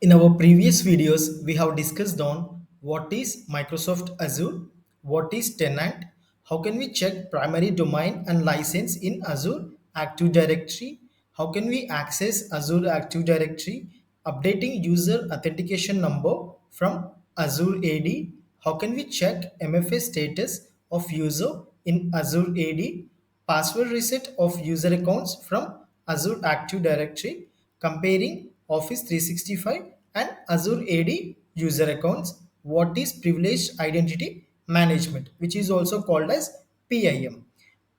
In our previous videos, we have discussed on what is Microsoft Azure, what is tenant, how can we check primary domain and license in Azure Active Directory, how can we access Azure Active Directory, updating user authentication number from Azure AD, how can we check MFA status of user in Azure AD, password reset of user accounts from Azure Active Directory, comparing Office 365 and Azure AD user accounts, what is privileged identity management, which is also called as PIM.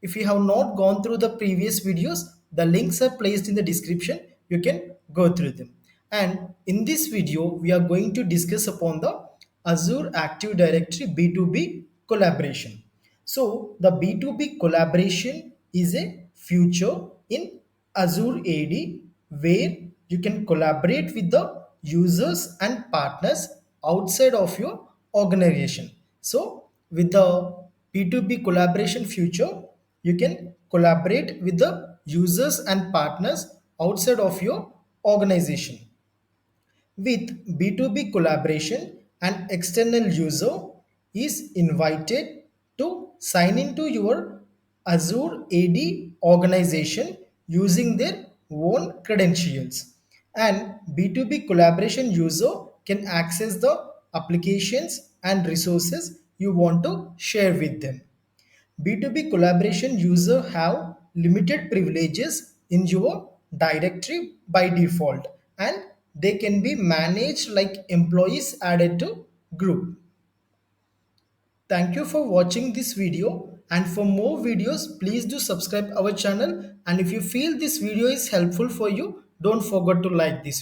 If you have not gone through the previous videos, the links are placed in the description. You can go through them. And in this video, we are going to discuss upon the Azure Active Directory B2B collaboration. So the B2B collaboration is a feature in Azure AD where you can collaborate with the users and partners outside of your organization. So with the B2B collaboration feature, you can collaborate with the users and partners outside of your organization. With B2B collaboration, an external user is invited to sign into your Azure AD organization using their own credentials. And B2B collaboration user can access the applications and resources you want to share with them. B2B collaboration user have limited privileges in your directory by default, and they can be managed like employees added to group. Thank you for watching this video, and for more videos please do subscribe our channel, and if you feel this video is helpful for you, don't forget to like this video.